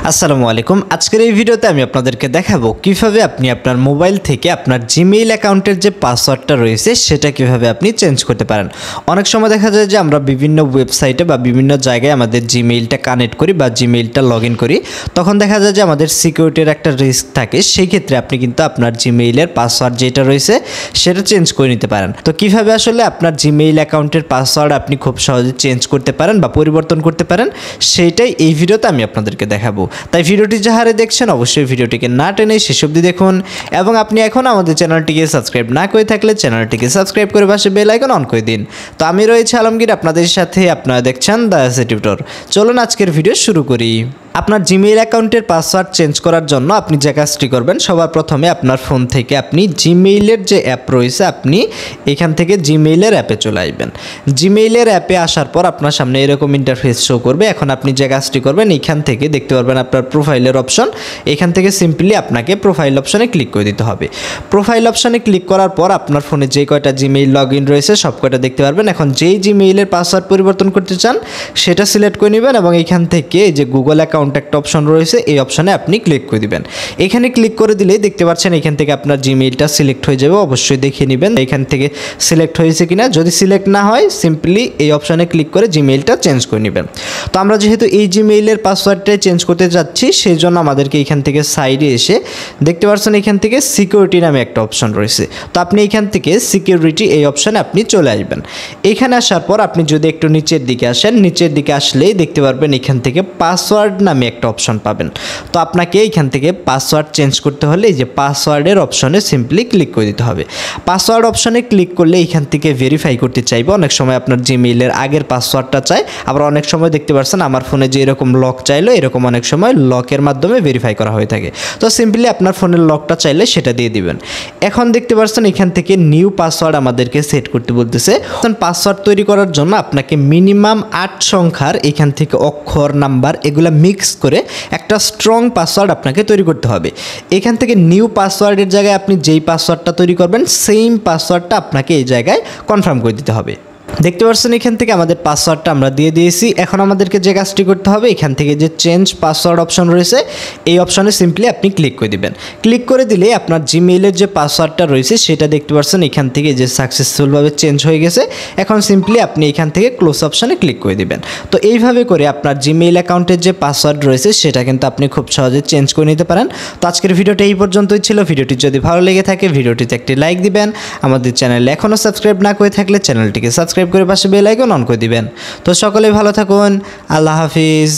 আসসালামু আলাইকুম। আজকের এই ভিডিওতে আমি আপনাদেরকে দেখাবো কিভাবে আপনি আপনার মোবাইল থেকে আপনার জিমেইল অ্যাকাউন্টের যে পাসওয়ার্ডটা রয়েছে সেটা কিভাবে আপনি চেঞ্জ করতে পারেন। অনেক সময় দেখা যায় যে আমরা বিভিন্ন ওয়েবসাইটে বা বিভিন্ন জায়গায় আমাদের জিমেইলটা কানেক্ট করি বা জিমেইলটা লগ ইন করি, তখন দেখা যায় যে আমাদের সিকিউরিটির একটা রিস্ক থাকে। সেই ক্ষেত্রে আপনি কিন্তু আপনার জিমেইলের পাসওয়ার্ড যেটা রয়েছে সেটা চেঞ্জ করে নিতে পারেন। তো কিভাবে আসলে আপনার জিমেইল অ্যাকাউন্টের পাসওয়ার্ড আপনি খুব সহজে চেঞ্জ করতে পারেন বা পরিবর্তন করতে পারেন, সেইটাই এই ভিডিওতে আমি আপনাদেরকে দেখাবো। তাই ভিডিওটি যাহারে দেখছেন অবশ্যই ভিডিওটিকে না টেনে শেষ অবধি দেখুন, এবং আপনি এখন আমাদের চ্যানেলটিকে সাবস্ক্রাইব না করে থাকলে চ্যানেলটিকে সাবস্ক্রাইব করে পাশে বেল আইকন অন করে দিন। তো আমি রয়েছে আলমগীর আপনাদের সাথে, আপনারা দেখছেন দ্য এসএ টিউটর। চলুন আজকের ভিডিও শুরু করি। আপনার জিমেইল অ্যাকাউন্টের পাসওয়ার্ড চেঞ্জ করার জন্য আপনি যে কাজটি করবেন, সবার প্রথমে আপনার ফোন থেকে আপনি জিমেইলের যে অ্যাপ রয়েছে আপনি এখান থেকে জিমেইলের অ্যাপে চলে আসবেন। জিমেইলের অ্যাপে আসার পর আপনার সামনে এরকম ইন্টারফেস শো করবে। এখন আপনি যে কাজটি করবেন, এখান থেকে দেখতে পারবেন আপনার প্রোফাইলের অপশন। এখান থেকে সিম্পলি আপনাকে প্রোফাইল অপশনে ক্লিক করে দিতে হবে। প্রোফাইল অপশনে ক্লিক করার পর আপনার ফোনে যে কয়টা জিমেইল লগ ইন রয়েছে সব কয়টা দেখতে পারবেন। এখন যেই জিমেইলের পাসওয়ার্ড পরিবর্তন করতে চান সেটা সিলেক্ট করে নেবেন, এবং এখান থেকে যে গুগল অ্যাকাউন্ট একটা অপশন রয়েছে এই অপশনে আপনি ক্লিক করে দিবেন। এখানে ক্লিক করে দিলেই দেখতে পাচ্ছেন এখান থেকে আপনার জিমেইলটা সিলেক্ট হয়ে যাবে। অবশ্যই দেখে নেবেন এখান থেকে সিলেক্ট হয়েছে কিনা। যদি সিলেক্ট না হয় সিম্পলি এই অপশনে ক্লিক করে জিমেইলটা চেঞ্জ করে নেবেন। তো আমরা যেহেতু এই জিমেইলের পাসওয়ার্ডটাই চেঞ্জ করতে যাচ্ছি সেই জন্য আমাদেরকে এখান থেকে সাইডে এসে দেখতে পাচ্ছেন এখান থেকে সিকিউরিটি নামে একটা অপশন রয়েছে। তো আপনি এখান থেকে সিকিউরিটি এই অপশনে আপনি চলে আসবেন। এখানে আসার পর আপনি যদি একটু নিচের দিকে আসেন, নিচের দিকে আসলেই দেখতে পারবেন এখান থেকে পাসওয়ার্ড নামে একটা অপশন পাবেন। তো আপনাকে এখান থেকে পাসওয়ার্ড চেঞ্জ করতে হলে এই যে পাসওয়ার্ডের অপশনে সিম্পলি ক্লিক করে দিতে হবে। পাসওয়ার্ড অপশনে ক্লিক করলে এখান থেকে ভেরিফাই করতে চাইবে। অনেক সময় আপনার জিমেইলের আগের পাসওয়ার্ডটা চাই, আবার অনেক সময় দেখতে পাচ্ছেন আমার ফোনে যে এরকম লক চাইলো, এরকম অনেক সময় লকের মাধ্যমে ভেরিফাই করা হয়ে থাকে। তো সিম্পলি আপনার ফোনের লকটা চাইলে সেটা দিয়ে দিবেন। এখন দেখতে পাচ্ছেন এখান থেকে নিউ পাসওয়ার্ড আমাদেরকে সেট করতে বলতেছে। পাসওয়ার্ড তৈরি করার জন্য আপনাকে মিনিমাম 8 সংখ্যার এখান থেকে অক্ষর নাম্বার এগুলা মিক্স করে একটা স্ট্রং পাসওয়ার্ড আপনাকে তৈরি করতে হবে। এখান থেকে নিউ পাসওয়ার্ডের জায়গায় আপনি যেই পাসওয়ার্ডটা তৈরি করবেন সেম পাসওয়ার্ডটা আপনাকে এই জায়গায় কনফার্ম করে দিতে হবে। দেখতে পাচ্ছেন এখান থেকে আমাদের পাসওয়ার্ডটা আমরা দিয়ে দিয়েছি। এখন আমাদেরকে যে কাজটি করতে হবে, এখান থেকে যে চেঞ্জ পাসওয়ার্ড অপশন রয়েছে এই অপশনে সিম্পলি আপনি ক্লিক করে দিবেন। ক্লিক করে দিলে আপনার জিমেইলের যে পাসওয়ার্ডটা রয়েছে সেটা দেখতে পাচ্ছেন এখান থেকে যে সাকসেসফুলভাবে চেঞ্জ হয়ে গেছে। এখন সিম্পলি আপনি এখান থেকে ক্লোজ অপশনে ক্লিক করে দিবেন। তো এইভাবে করে আপনার জিমেইল অ্যাকাউন্টের যে পাসওয়ার্ড রয়েছে সেটা কিন্তু আপনি খুব সহজে চেঞ্জ করে নিতে পারেন। তো আজকের ভিডিওটা এই পর্যন্তই ছিল। ভিডিওটি যদি ভালো লেগে থাকে ভিডিওটিতে একটি লাইক দিবেন। আমাদের চ্যানেলে এখনও সাবস্ক্রাইব না করে থাকলে চ্যানেলটিকে সাবস্ক্রাইব করে পাশে বেল আইকন অন করে দিবেন। তো সকলেই ভালো থাকুন। আল্লাহ হাফিজ।